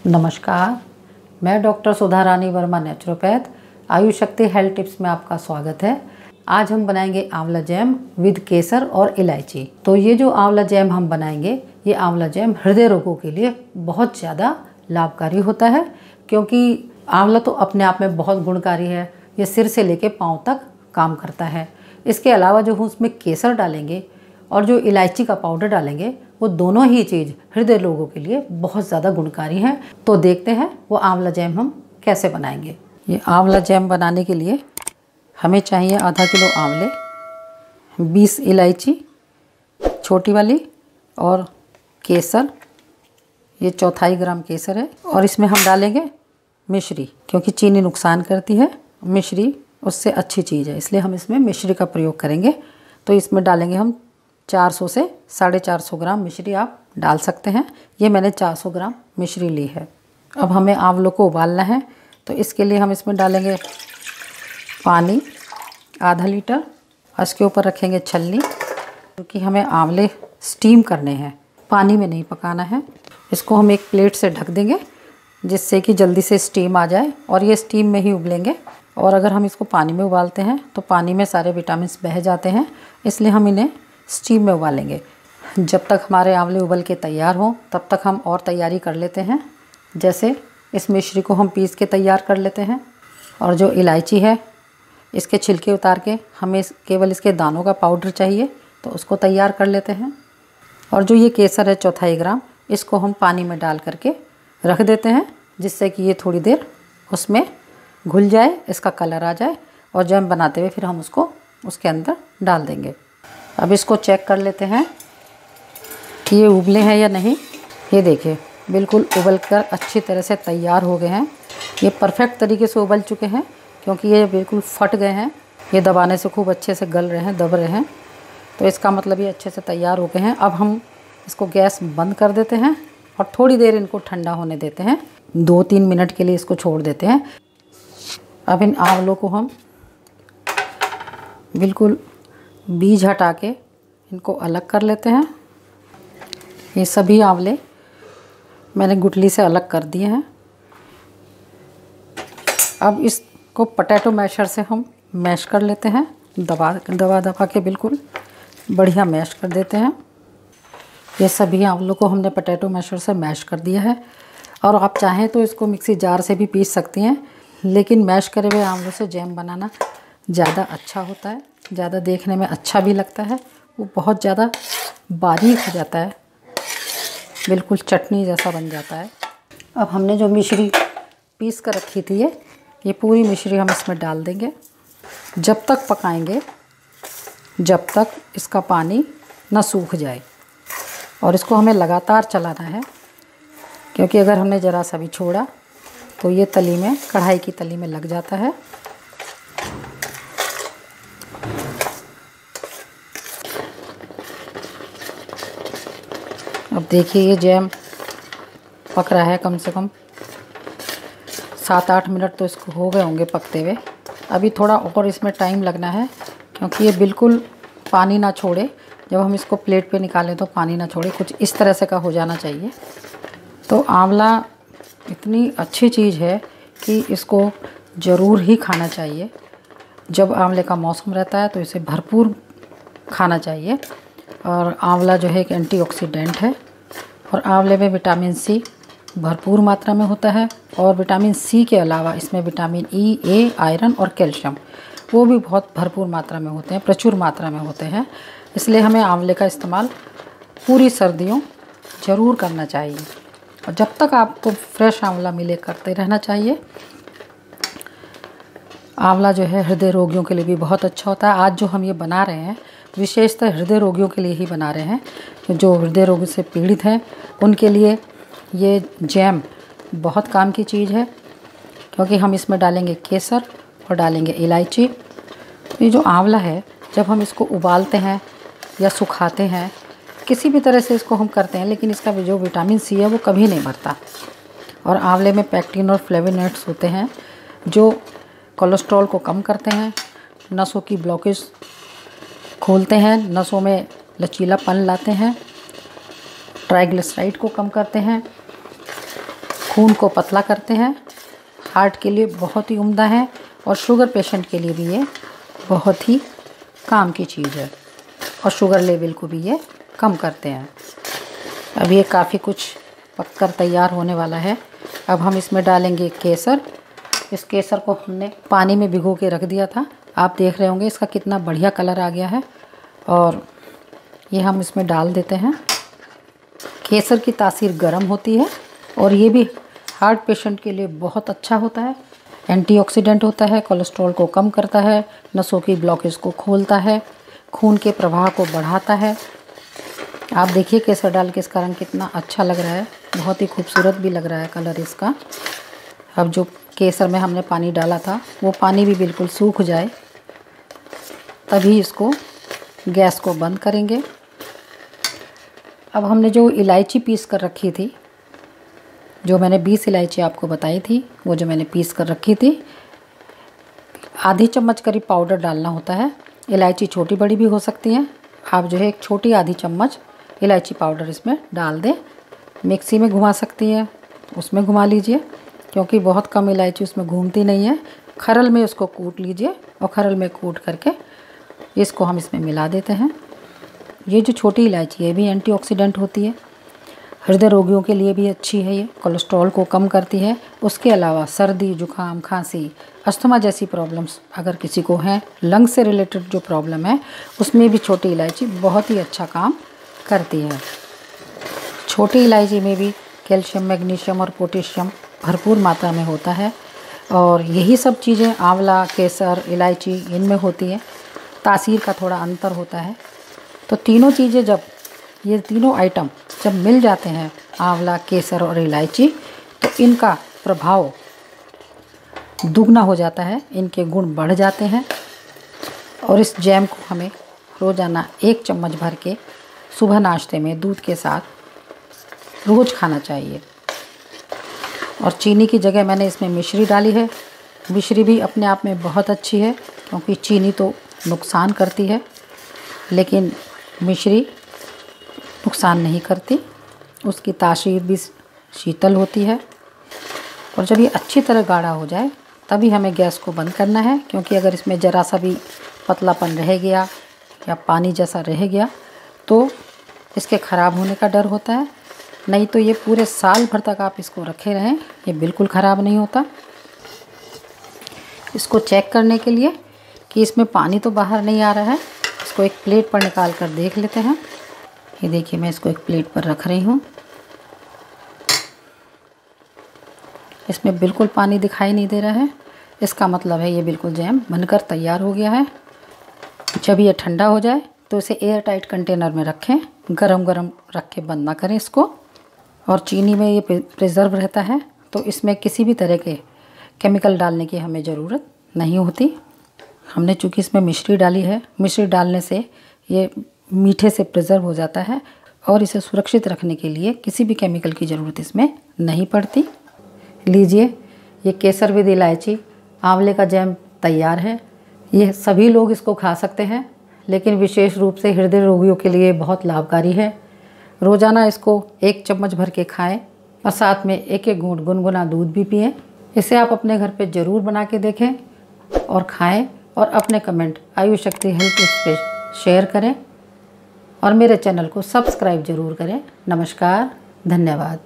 नमस्कार, मैं डॉक्टर सुधा रानी वर्मा नेचुरोपैथ आयुष शक्ति हेल्थ टिप्स में आपका स्वागत है। आज हम बनाएंगे आंवला जैम विद केसर और इलायची। तो ये जो आंवला जैम हम बनाएंगे, ये आंवला जैम हृदय रोगों के लिए बहुत ज़्यादा लाभकारी होता है, क्योंकि आंवला तो अपने आप में बहुत गुणकारी है। ये सिर से लेके पाँव तक काम करता है। इसके अलावा जो हम उसमें केसर डालेंगे और जो इलायची का पाउडर डालेंगे, वो दोनों ही चीज़ हृदय रोगों के लिए बहुत ज़्यादा गुणकारी हैं। तो देखते हैं वो आंवला जैम हम कैसे बनाएंगे। ये आंवला जैम बनाने के लिए हमें चाहिए आधा किलो आंवले, 20 इलायची छोटी वाली और केसर, ये 1/4 ग्राम केसर है। और इसमें हम डालेंगे मिश्री, क्योंकि चीनी नुकसान करती है, मिश्री उससे अच्छी चीज़ है, इसलिए हम इसमें मिश्री का प्रयोग करेंगे। तो इसमें डालेंगे हम 400 से 450 ग्राम मिश्री आप डाल सकते हैं। ये मैंने 400 ग्राम मिश्री ली है। अब हमें आंवलों को उबालना है, तो इसके लिए हम इसमें डालेंगे पानी आधा लीटर। इसके ऊपर रखेंगे छलनी, क्योंकि हमें आंवले स्टीम करने हैं, पानी में नहीं पकाना है। इसको हम एक प्लेट से ढक देंगे, जिससे कि जल्दी से स्टीम आ जाए और ये स्टीम में ही उबलेंगे। और अगर हम इसको पानी में उबालते हैं तो पानी में सारे विटामिन बह जाते हैं, इसलिए हम इन्हें स्टीम में उबालेंगे। जब तक हमारे आंवले उबल के तैयार हों, तब तक हम और तैयारी कर लेते हैं। जैसे इस मिश्री को हम पीस के तैयार कर लेते हैं, और जो इलायची है इसके छिलके उतार के हमें केवल इसके दानों का पाउडर चाहिए, तो उसको तैयार कर लेते हैं। और जो ये केसर है 1/4 ग्राम, इसको हम पानी में डाल करके रख देते हैं, जिससे कि ये थोड़ी देर उसमें घुल जाए, इसका कलर आ जाए, और जैम बनाते हुए फिर हम उसको उसके अंदर डाल देंगे। अब इसको चेक कर लेते हैं कि ये उबले हैं या नहीं। ये देखिए, बिल्कुल उबल कर अच्छी तरह से तैयार हो गए हैं। ये परफेक्ट तरीके से उबल चुके हैं, क्योंकि ये बिल्कुल फट गए हैं। ये दबाने से खूब अच्छे से गल रहे हैं, दब रहे हैं, तो इसका मतलब ये अच्छे से तैयार हो गए हैं। अब हम इसको गैस बंद कर देते हैं और थोड़ी देर इनको ठंडा होने देते हैं। 2-3 मिनट के लिए इसको छोड़ देते हैं। अब इन आंवलों को हम बिल्कुल बीज हटा के इनको अलग कर लेते हैं। ये सभी आंवले मैंने गुठली से अलग कर दिए हैं। अब इसको पोटैटो मैशर से हम मैश कर लेते हैं, दबा के बिल्कुल बढ़िया मैश कर देते हैं। ये सभी आंवलों को हमने पोटैटो मैशर से मैश कर दिया है। और आप चाहें तो इसको मिक्सी जार से भी पीस सकती हैं, लेकिन मैश करे हुए आंवलों से जैम बनाना ज़्यादा अच्छा होता है, ज़्यादा देखने में अच्छा भी लगता है। वो बहुत ज़्यादा बारीक हो जाता है, बिल्कुल चटनी जैसा बन जाता है। अब हमने जो मिश्री पीस कर रखी थी, ये पूरी मिश्री हम इसमें डाल देंगे। जब तक पकाएंगे जब तक इसका पानी ना सूख जाए, और इसको हमें लगातार चलाना है, क्योंकि अगर हमने ज़रा सा भी छोड़ा तो ये तली में, कढ़ाई की तली में लग जाता है। अब देखिए, ये जैम पक रहा है, कम से कम 7-8 मिनट तो इसको हो गए होंगे पकते हुए। अभी थोड़ा और इसमें टाइम लगना है, क्योंकि ये बिल्कुल पानी ना छोड़े। जब हम इसको प्लेट पे निकालें तो पानी ना छोड़े, कुछ इस तरह से का हो जाना चाहिए। तो आंवला इतनी अच्छी चीज़ है कि इसको ज़रूर ही खाना चाहिए। जब आंवले का मौसम रहता है तो इसे भरपूर खाना चाहिए। और आंवला जो है एक एंटीऑक्सीडेंट है, और आंवले में विटामिन सी भरपूर मात्रा में होता है। और विटामिन सी के अलावा इसमें विटामिन ई, ए, आयरन और कैल्शियम, वो भी बहुत भरपूर मात्रा में होते हैं, प्रचुर मात्रा में होते हैं। इसलिए हमें आंवले का इस्तेमाल पूरी सर्दियों ज़रूर करना चाहिए, और जब तक आपको फ्रेश आंवला मिले करते रहना चाहिए। आंवला जो है हृदय रोगियों के लिए भी बहुत अच्छा होता है। आज जो हम ये बना रहे हैं, विशेषतः हृदय रोगियों के लिए ही बना रहे हैं। जो हृदय रोग से पीड़ित हैं, उनके लिए ये जैम बहुत काम की चीज़ है, क्योंकि हम इसमें डालेंगे केसर और डालेंगे इलायची। ये जो आंवला है, जब हम इसको उबालते हैं या सुखाते हैं, किसी भी तरह से इसको हम करते हैं, लेकिन इसका जो विटामिन सी है वो कभी नहीं बढ़ता। और आंवले में पैक्टिन और फ्लेवोनोइड्स होते हैं, जो कोलेस्ट्रॉल को कम करते हैं, नसों की ब्लॉकेज खोलते हैं, नसों में लचीलापन लाते हैं, ट्राइग्लिसराइड को कम करते हैं, खून को पतला करते हैं, हार्ट के लिए बहुत ही उम्दा है और शुगर पेशेंट के लिए भी ये बहुत ही काम की चीज़ है और शुगर लेवल को भी ये कम करते हैं। अब ये काफ़ी कुछ पककर तैयार होने वाला है। अब हम इसमें डालेंगे केसर। इस केसर को हमने पानी में भिगो के रख दिया था। आप देख रहे होंगे इसका कितना बढ़िया कलर आ गया है और ये हम इसमें डाल देते हैं। केसर की तासीर गर्म होती है और ये भी हार्ट पेशेंट के लिए बहुत अच्छा होता है। एंटीऑक्सीडेंट होता है, कोलेस्ट्रॉल को कम करता है, नसों की ब्लॉकेज को खोलता है, खून के प्रवाह को बढ़ाता है। आप देखिए केसर डाल के इसका रंग कितना अच्छा लग रहा है, बहुत ही खूबसूरत भी लग रहा है कलर इसका। अब जो केसर में हमने पानी डाला था वो पानी भी बिल्कुल सूख जाए तभी इसको गैस को बंद करेंगे। अब हमने जो इलायची पीस कर रखी थी, जो मैंने 20 इलायची आपको बताई थी, वो जो मैंने पीस कर रखी थी, आधी चम्मच करीब पाउडर डालना होता है। इलायची छोटी बड़ी भी हो सकती हैं। आप जो है एक छोटी आधी चम्मच इलायची पाउडर इसमें डाल दें। मिक्सी में घुमा सकती हैं, उसमें घुमा लीजिए क्योंकि बहुत कम इलायची उसमें घूमती नहीं है। खरल में उसको कूट लीजिए और खरल में कूट करके इसको हम इसमें मिला देते हैं। ये जो छोटी इलायची है भी एंटीऑक्सीडेंट होती है, हृदय रोगियों के लिए भी अच्छी है। ये कोलेस्ट्रॉल को कम करती है। उसके अलावा सर्दी, जुकाम, खांसी, अस्थमा जैसी प्रॉब्लम्स अगर किसी को हैं, लंग से रिलेटेड जो प्रॉब्लम है उसमें भी छोटी इलायची बहुत ही अच्छा काम करती है। छोटी इलायची में भी कैल्शियम, मैग्नीशियम और पोटेशियम भरपूर मात्रा में होता है और यही सब चीज़ें आंवला, केसर, इलायची इनमें होती है। तासीर का थोड़ा अंतर होता है। तो तीनों चीज़ें जब ये तीनों आइटम जब मिल जाते हैं, आंवला, केसर और इलायची, तो इनका प्रभाव दुगना हो जाता है, इनके गुण बढ़ जाते हैं। और इस जैम को हमें रोज़ाना 1 चम्मच भर के सुबह नाश्ते में दूध के साथ रोज़ खाना चाहिए। और चीनी की जगह मैंने इसमें मिश्री डाली है। मिश्री भी अपने आप में बहुत अच्छी है क्योंकि चीनी तो नुकसान करती है लेकिन मिश्री नुकसान नहीं करती, उसकी तासीर भी शीतल होती है। और जब ये अच्छी तरह गाढ़ा हो जाए तभी हमें गैस को बंद करना है क्योंकि अगर इसमें ज़रा सा भी पतलापन रह गया या पानी जैसा रह गया तो इसके ख़राब होने का डर होता है। नहीं तो ये पूरे साल भर तक आप इसको रखे रहें, ये बिल्कुल ख़राब नहीं होता। इसको चेक करने के लिए कि इसमें पानी तो बाहर नहीं आ रहा है, इसको एक प्लेट पर निकाल कर देख लेते हैं। ये देखिए मैं इसको एक प्लेट पर रख रही हूँ। इसमें बिल्कुल पानी दिखाई नहीं दे रहा है, इसका मतलब है ये बिल्कुल जैम बनकर तैयार हो गया है। जब ये ठंडा हो जाए तो इसे एयर टाइट कंटेनर में रखें, गरम गरम रख के बंद ना करें इसको। और चीनी में ये प्रिजर्व रहता है तो इसमें किसी भी तरह के केमिकल डालने की हमें ज़रूरत नहीं होती। हमने चूँकि इसमें मिश्री डाली है, मिश्री डालने से ये मीठे से प्रिजर्व हो जाता है और इसे सुरक्षित रखने के लिए किसी भी केमिकल की ज़रूरत इसमें नहीं पड़ती। लीजिए, ये केसर विद इलायची आंवले का जैम तैयार है। ये सभी लोग इसको खा सकते हैं लेकिन विशेष रूप से हृदय रोगियों के लिए बहुत लाभकारी है। रोज़ाना इसको 1 चम्मच भर के खाएं और साथ में 1-1 घूंट गुनगुना दूध भी पिएं। इसे आप अपने घर पे ज़रूर बना के देखें और खाएं और अपने कमेंट आयुष शक्ति हेल्थ टिप्स पे शेयर करें और मेरे चैनल को सब्सक्राइब ज़रूर करें। नमस्कार, धन्यवाद।